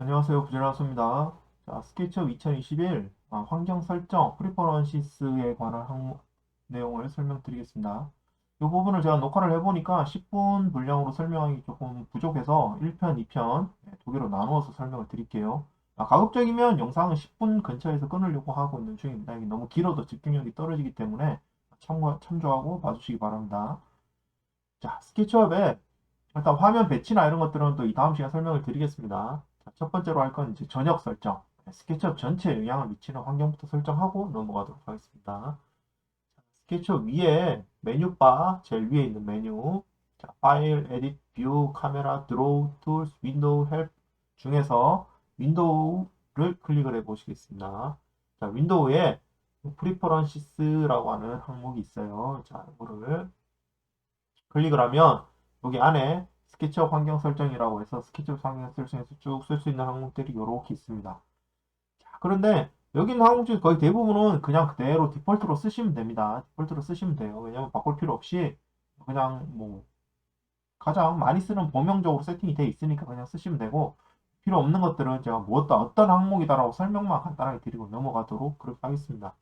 안녕하세요. 부지런수입니다. 자, 스케치업 2021 환경 설정 프리퍼런시스에 관한 내용을 설명드리겠습니다. 이 부분을 제가 녹화를 해보니까 10분 분량으로 설명하기 조금 부족해서 1편, 2편 두 개로 나누어서 설명을 드릴게요. 가급적이면 영상은 10분 근처에서 끊으려고 하고 있는 중입니다. 이게 너무 길어도 집중력이 떨어지기 때문에 참조하고 봐주시기 바랍니다. 자, 스케치업에 일단 화면 배치나 이런 것들은 또 이 다음 시간 설명을 드리겠습니다. 자, 첫 번째로 할 건 이제 전역 설정. 스케치업 전체에 영향을 미치는 환경부터 설정하고 넘어가도록 하겠습니다. 스케치업 위에 메뉴바 제일 위에 있는 메뉴. 자, 파일, 에딧, 뷰, 카메라, 드로우, 툴스, 윈도우, 헬프 중에서 윈도우를 클릭을 해 보시겠습니다. 자, 윈도우에 프리퍼런시스라고 하는 항목이 있어요. 자, 이거를 클릭을 하면 여기 안에 스케치업 환경 설정이라고 해서 스케치업 환경 설정에서 쭉 쓸 수 있는 항목들이 이렇게 있습니다. 자, 그런데 여기 있는 항목 중 거의 대부분은 그냥 그대로 디폴트로 쓰시면 됩니다. 디폴트로 쓰시면 돼요. 왜냐면 바꿀 필요 없이 그냥 뭐 가장 많이 쓰는 범용적으로 세팅이 되어 있으니까 그냥 쓰시면 되고 필요 없는 것들은 제가 무엇다 어떤 항목이다라고 설명만 간단하게 드리고 넘어가도록 그렇게 하겠습니다.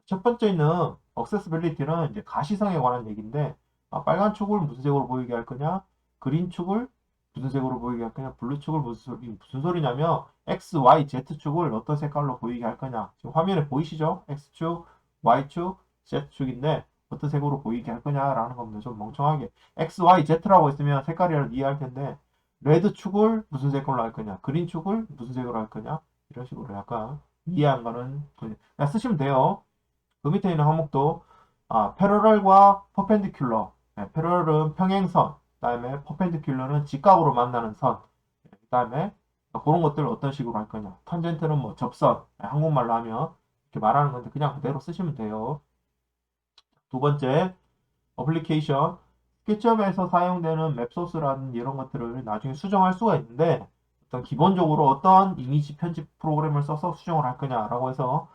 첫 번째 있는 액세스빌리티는 이제 가시성에 관한 얘기인데 빨간 축을 무슨 색으로 보이게 할 거냐, 그린 축을 무슨 색으로 보이게 할 거냐, 블루 축을 무슨 소리냐면 X, Y, Z 축을 어떤 색깔로 보이게 할 거냐. 지금 화면에 보이시죠? X축, Y축, Z축인데 어떤 색으로 보이게 할 거냐라는 겁니다. 좀 멍청하게 X, Y, Z라고 했으면 색깔이라도 이해할 텐데 레드 축을 무슨 색깔로 할 거냐, 그린 축을 무슨 색으로 할 거냐 이런 식으로 약간 이해한 거는 그냥 쓰시면 돼요. 그 밑에 있는 항목도 패러럴과 퍼펜디큘러. 네, 패러럴은 평행선, 그다음에 퍼펜디큘러는 직각으로 만나는 선. 그다음에 그런 것들을 어떤 식으로 할 거냐. 탄젠트는 뭐 접선, 네, 한국말로 하면 이렇게 말하는 건데 그냥 그대로 쓰시면 돼요. 두 번째, 어플리케이션. 스케치업에서 사용되는 맵소스라는 이런 것들을 나중에 수정할 수가 있는데 일단 기본적으로 어떠한 이미지 편집 프로그램을 써서 수정을 할 거냐라고 해서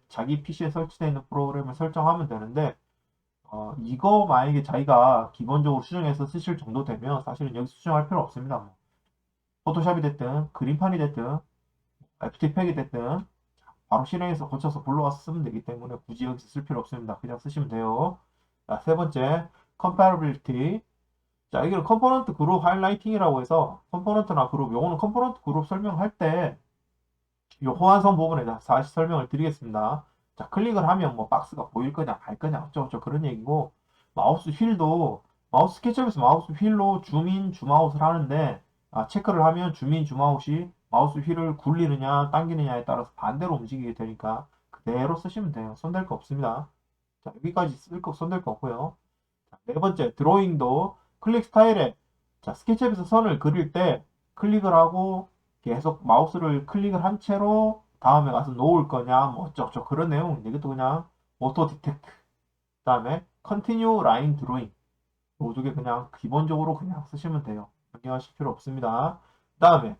자기 PC에 설치되어 있는 프로그램을 설정하면 되는데 이거 만약에 자기가 기본적으로 수정해서 쓰실 정도 되면 사실은 여기 수정할 필요 없습니다. 뭐. 포토샵이 됐든 그림판이 됐든 애프터이펙이 됐든 바로 실행해서 고쳐서 불러와서 쓰면 되기 때문에 굳이 여기서 쓸 필요 없습니다. 그냥 쓰시면 돼요. 자, 세 번째, comparability. 자, 여기는 컴포넌트 그룹 하이라이팅이라고 해서 컴포넌트나 그룹, 요거는 컴포넌트 그룹 설명할 때 요 호환성 부분에 다시 설명을 드리겠습니다. 자, 클릭을 하면 뭐 박스가 보일 거냐, 갈 거냐, 어쩌고저쩌고 그런 얘기고, 마우스 휠도, 마우스 스케치업에서 마우스 휠로 줌인, 줌아웃을 하는데, 체크를 하면 줌인, 줌아웃이 마우스 휠을 굴리느냐, 당기느냐에 따라서 반대로 움직이게 되니까 그대로 쓰시면 돼요. 손댈 거 없습니다. 자, 여기까지 손댈 거 없고요. 자, 네 번째, 드로잉도 클릭 스타일에, 자, 스케치업에서 선을 그릴 때 클릭을 하고 계속 마우스를 클릭을 한 채로 다음에 가서 놓을 거냐, 뭐 어쩌고저쩌고 그런 내용인데 이것도 그냥 오토 디텍트. 그 다음에 컨티뉴 라인 드로잉. 요 두 개 그냥 기본적으로 그냥 쓰시면 돼요. 변경하실 필요 없습니다. 그 다음에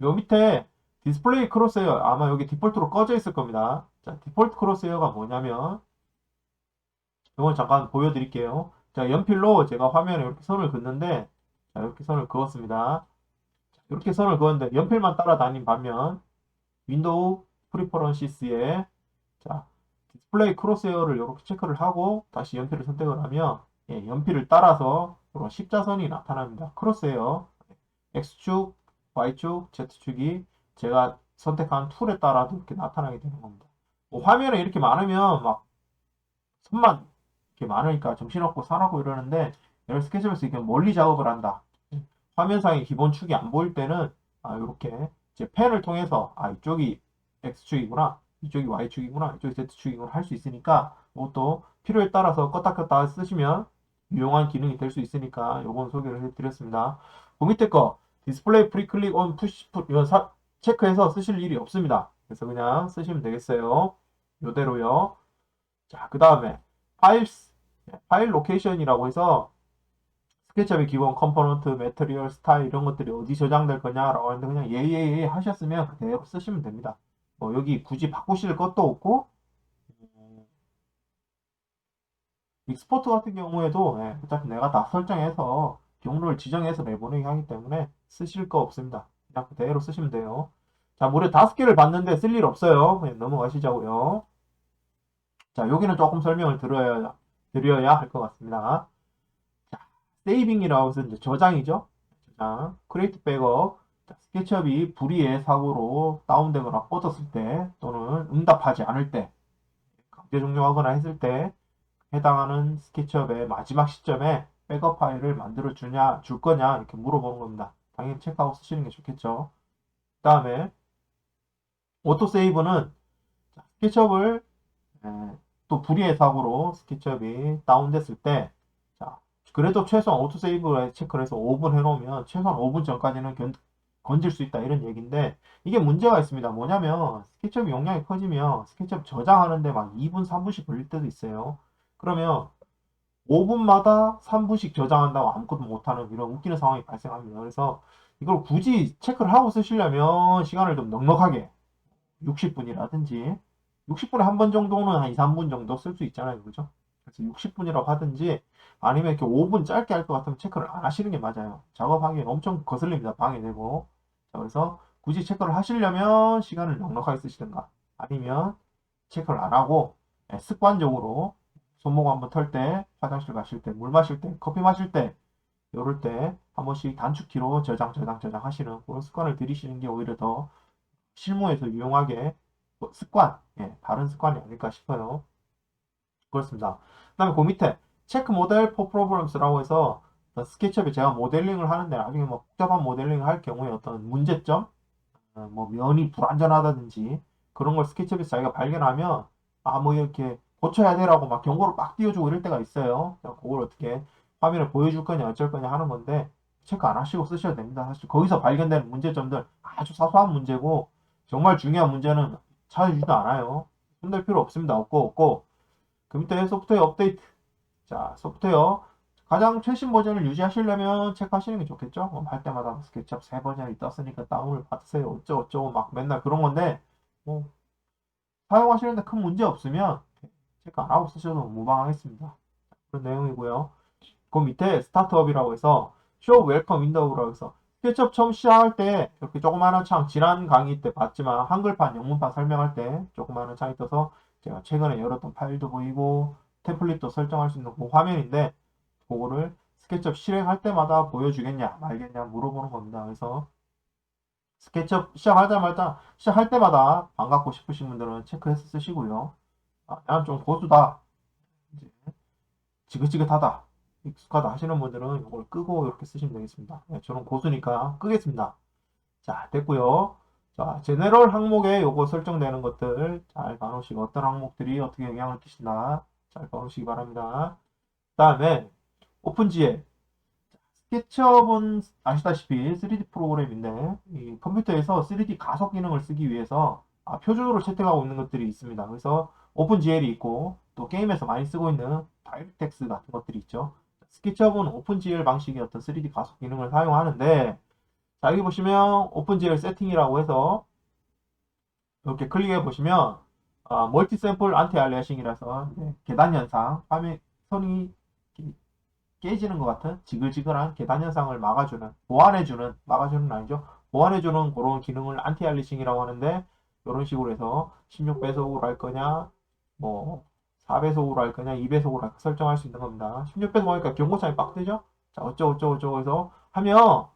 요 밑에 디스플레이 크로스헤어 아마 여기 디폴트로 꺼져 있을 겁니다. 자, 디폴트 크로스헤어가 뭐냐면 이건 잠깐 보여드릴게요. 자, 연필로 제가 화면에 이렇게 선을 긋는데, 자, 이렇게 선을 그었습니다. 이렇게 선을 그었는데, 연필만 따라다닌 반면, 윈도우 프리퍼런시스에, 자, 디스플레이 크로스헤어를 이렇게 체크를 하고, 다시 연필을 선택을 하면, 예, 연필을 따라서 그런 십자선이 나타납니다. 크로스헤어, X축, Y축, Z축이 제가 선택한 툴에 따라도 이렇게 나타나게 되는 겁니다. 뭐 화면에 이렇게 많으면 막 손만 이렇게 많으니까 정신없고 산하고 이러는데 이런 스케치업에서 이렇게 멀리 작업을 한다. 화면상의 기본 축이 안 보일 때는 이렇게 이제 펜을 통해서 이쪽이 X축이구나, 이쪽이 Y축이구나, 이쪽이 Z축이구나 할 수 있으니까 이것도 필요에 따라서 껐다 켰다 쓰시면 유용한 기능이 될 수 있으니까 요건 소개를 해드렸습니다. 그 밑에 거 디스플레이 프리클릭 온 푸시 풋 이건 체크해서 쓰실 일이 없습니다. 그래서 그냥 쓰시면 되겠어요. 요대로요. 자, 그 다음에 파일, 파일 로케이션이라고 해서 스케치업의 기본 컴포넌트, 매트리얼, 스타일 이런 것들이 어디 저장될 거냐라고 하는데 그냥 예예예 하셨으면 그대로 쓰시면 됩니다. 뭐 여기 굳이 바꾸실 것도 없고 익스포트 같은 경우에도 어차피 내가 다 설정해서 경로를 지정해서 내보내기 하기 때문에 쓰실 거 없습니다. 그냥 그대로 쓰시면 돼요. 자, 무려 5개를 봤는데 쓸 일 없어요. 그냥 넘어가시자고요. 자, 여기는 조금 설명을 드려야 할 것 같습니다. 자, 세이빙이라고 해서 이제 저장이죠. 저장. 크리에이트 백업. 자, 스케치업이 불의의 사고로 다운되거나 꺼졌을 때 또는 응답하지 않을 때 강제 종료하거나 했을 때 해당하는 스케치업의 마지막 시점에 백업 파일을 만들어 줄 거냐 이렇게 물어보는 겁니다. 당연히 체크하고 쓰시는 게 좋겠죠. 그 다음에 오토세이브는 스케치업을 또 불의의 사고로 스케치업이 다운됐을 때 자, 그래도 최소한 오토세이브에 체크를 해서 5분 해놓으면 최소한 5분 전까지는 건질 수 있다 이런 얘기인데 이게 문제가 있습니다. 뭐냐면 스케치업 용량이 커지면 스케치업 저장하는데 막 2분, 3분씩 걸릴 때도 있어요. 그러면 5분마다 3분씩 저장한다고 아무것도 못하는 이런 웃기는 상황이 발생합니다. 그래서 이걸 굳이 체크를 하고 쓰시려면 시간을 좀 넉넉하게 60분이라든지 60분에 한 번 정도는 한 2, 3분 정도 쓸 수 있잖아요. 그죠? 그래서 60분이라고 하든지 아니면 이렇게 5분 짧게 할 것 같으면 체크를 안 하시는 게 맞아요. 작업하기엔 엄청 거슬립니다. 방해되고. 자, 그래서 굳이 체크를 하시려면 시간을 넉넉하게 쓰시든가 아니면 체크를 안 하고 습관적으로 손목 한번 털 때, 화장실 가실 때, 물 마실 때, 커피 마실 때, 이럴 때 한 번씩 단축키로 저장 하시는 그런 습관을 들이시는 게 오히려 더 실무에서 유용하게 습관, 예, 다른 습관이 아닐까 싶어요. 그렇습니다. 그 다음에 그 밑에 체크 모델 포 프로그램스라고 해서 스케치업에 제가 모델링을 하는데 나중에 뭐 복잡한 모델링을 할 경우에 어떤 문제점, 뭐 면이 불완전하다든지 그런 걸 스케치업에서 자기가 발견하면 아 뭐 이렇게 고쳐야 되라고 막 경고를 막 띄워주고 이럴 때가 있어요. 그걸 어떻게 화면을 보여줄 거냐 어쩔 거냐 하는 건데 체크 안 하시고 쓰셔도 됩니다. 사실 거기서 발견되는 문제점들 아주 사소한 문제고 정말 중요한 문제는 찾아주지도 않아요. 손댈 필요 없습니다. 없고 그 밑에 소프트웨어 업데이트. 자, 소프트웨어 가장 최신 버전을 유지하시려면 체크하시는 게 좋겠죠? 할 때마다 스케치업 새 버전이 떴으니까 다운을 받으세요. 어쩌고저쩌고 막 맨날 그런 건데 뭐 사용하시는데 큰 문제 없으면 체크 안 하고 쓰셔도 무방하겠습니다. 그런 내용이고요. 그 밑에 스타트업이라고 해서 쇼 웰컴 윈도우라고 해서 스케치업 처음 시작할 때 이렇게 조그마한 창 지난 강의 때 봤지만 한글판 영문판 설명할 때 조그마한 창이 떠서 제가 최근에 열었던 파일도 보이고 템플릿도 설정할 수 있는 그 화면인데 그거를 스케치업 실행할 때마다 보여주겠냐 말겠냐 물어보는 겁니다. 그래서 스케치업 시작할 때마다 반갑고 싶으신 분들은 체크해서 쓰시고요. 아, 난 좀 고수다. 이제 지긋지긋하다. 익숙하다 하시는 분들은 이걸 끄고 이렇게 쓰시면 되겠습니다. 네, 저는 고수니까 끄겠습니다. 자, 됐고요. 자, 제네럴 항목에 요거 설정되는 것들 잘 봐놓으시고 어떤 항목들이 어떻게 영향을 끼친다 잘 봐놓으시기 바랍니다. 그 다음에 오픈GL 스케치업은 아시다시피 3D 프로그램인데 이 컴퓨터에서 3D 가속 기능을 쓰기 위해서 표준으로 채택하고 있는 것들이 있습니다. 그래서 오픈GL이 있고 또 게임에서 많이 쓰고 있는 다이렉텍스 같은 것들이 있죠. 스케치업은 오픈GL 방식의 어떤 3D 가속 기능을 사용하는데 자 여기 보시면 오픈GL 세팅이라고 해서 이렇게 클릭해 보시면 멀티 샘플 안티 알리아싱이라서 계단 현상 화면 선이 깨지는 것 같은 지글지글한 계단 현상을 막아주는 아니죠. 보완해주는 그런 기능을 안티 알리싱이라고 하는데 이런 식으로 해서 16배속으로 할 거냐, 뭐 4배속으로 할 거냐, 2배속으로 설정할 수 있는 겁니다. 16배속 하니까 경고창이 빡 뜨죠? 자, 어쩌고저쩌고 해서 하면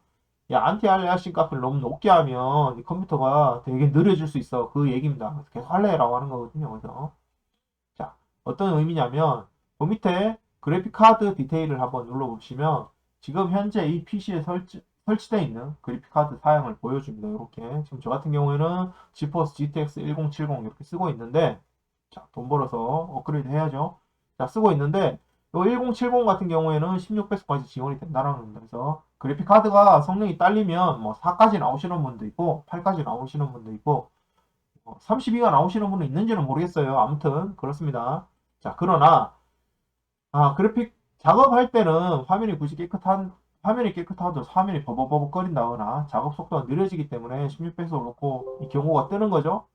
야, 안티 알리아싱 값을 너무 높게 하면 이 컴퓨터가 되게 느려질 수 있어. 그 얘기입니다. 계속 할래라고 하는 거거든요. 그래서 자, 어떤 의미냐면 그 밑에 그래픽 카드 디테일을 한번 눌러보시면 지금 현재 이 PC에 설치되어 있는 그래픽 카드 사양을 보여줍니다. 이렇게 지금 저 같은 경우에는 지포스 GTX 1070 이렇게 쓰고 있는데 자, 돈 벌어서 업그레이드 해야죠. 자, 쓰고 있는데 이 1070 같은 경우에는 16배속까지 지원이 된다는 겁니다. 그래서 그래픽 카드가 성능이 딸리면 뭐 4까지 나오시는 분도 있고 8까지 나오시는 분도 있고 32가 나오시는 분은 있는지는 모르겠어요. 아무튼 그렇습니다. 자, 그러나 그래픽 작업할 때는 화면이 깨끗하도 화면이 버벅버벅 거린다거나 작업 속도가 느려지기 때문에 16배속 놓고 이 경고가 뜨는 거죠.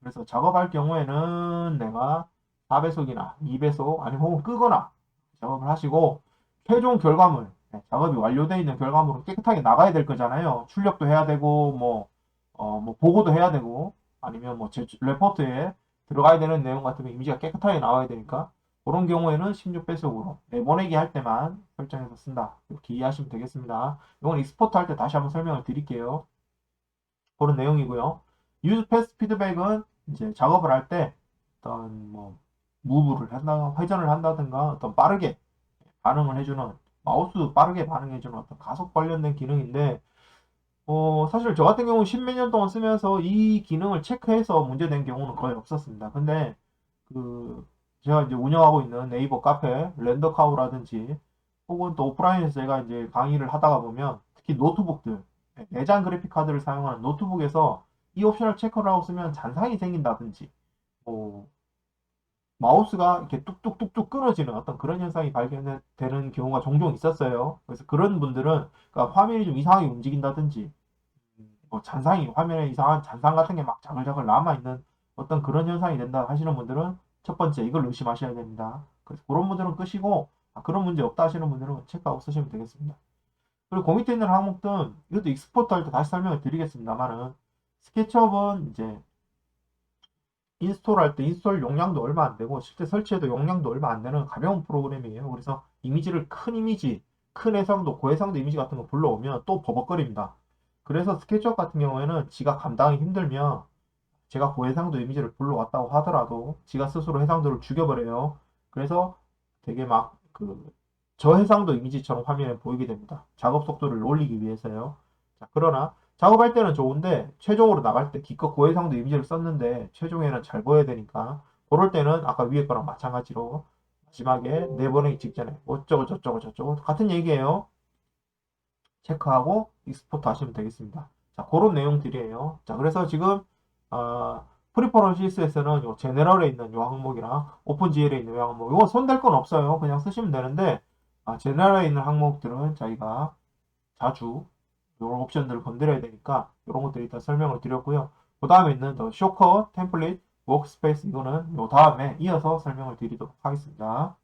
그래서 작업할 경우에는 내가 4배속이나 2배속 아니면 혹은 끄거나 작업을 하시고 최종 결과물 작업이 완료되어 있는 결과물은 깨끗하게 나가야 될 거잖아요. 출력도 해야 되고, 뭐 보고도 해야 되고, 아니면 뭐 레포트에 들어가야 되는 내용 같으면 이미지가 깨끗하게 나와야 되니까, 그런 경우에는 16배속으로 내보내기 할 때만 설정해서 쓴다. 이렇게 이해하시면 되겠습니다. 이건 익스포트 할 때 다시 한번 설명을 드릴게요. 그런 내용이고요. 유즈 패스 피드백은 이제 작업을 할 때 어떤 뭐 무브를 한다든가 회전을 한다든가 어떤 빠르게 반응을 해주는 마우스 빠르게 반응해주는 어떤 가속 관련된 기능인데 사실 저 같은 경우는 십몇 년 동안 쓰면서 이 기능을 체크해서 문제된 경우는 거의 없었습니다. 근데 그 제가 이제 운영하고 있는 네이버 카페 렌더카우라든지 혹은 또 오프라인에서 제가 이제 강의를 하다가 보면 특히 노트북들 내장 그래픽 카드를 사용하는 노트북에서 이 옵션을 체크를 하고 쓰면 잔상이 생긴다든지 뭐 마우스가 이렇게 뚝뚝뚝뚝 끊어지는 어떤 그런 현상이 발견되는 경우가 종종 있었어요. 그래서 그런 분들은 그러니까 화면이 좀 이상하게 움직인다든지 뭐 잔상이 화면에 이상한 잔상 같은 게 막 자글자글 남아있는 어떤 그런 현상이 된다 하시는 분들은 첫 번째 이걸 의심하셔야 됩니다. 그래서 그런 분들은 끄시고 그런 문제 없다 하시는 분들은 체크하고 쓰시면 되겠습니다. 그리고 그 밑에 있는 항목들은 이것도 익스포트 할 때 다시 설명을 드리겠습니다만은 스케치업은 이제 인스톨 할 때 인스톨 용량도 얼마 안 되고 실제 설치해도 용량도 얼마 안 되는 가벼운 프로그램이에요. 그래서 이미지를 큰 이미지, 큰 해상도, 고해상도 이미지 같은 거 불러오면 또 버벅거립니다. 그래서 스케치업 같은 경우에는 지가 감당하기 힘들면 제가 고해상도 이미지를 불러왔다고 하더라도 지가 스스로 해상도를 죽여버려요. 그래서 되게 막 그 저해상도 이미지처럼 화면에 보이게 됩니다. 작업 속도를 올리기 위해서요. 자, 그러나 작업할 때는 좋은데 최종으로 나갈 때 기껏 고해상도 이미지를 썼는데 최종에는 잘 보여야 되니까 그럴 때는 아까 위에 거랑 마찬가지로 마지막에 내보내기 직전에 어쩌고 저쩌고 저쩌고 같은 얘기예요. 체크하고 익스포트 하시면 되겠습니다. 자, 그런 내용들이에요. 자, 그래서 지금 프리퍼런 CSS는 요 제네럴에 있는 요 항목이랑 오픈GL에 있는 요 항목, 이거 손댈 건 없어요. 그냥 쓰시면 되는데 제네럴에 있는 항목들은 저희가 자주 이런 옵션들을 건드려야 되니까 이런 것들 일단 설명을 드렸고요. 그 다음에 있는 더 쇼커, 템플릿, 워크스페이스 이거는 요 다음에 이어서 설명을 드리도록 하겠습니다.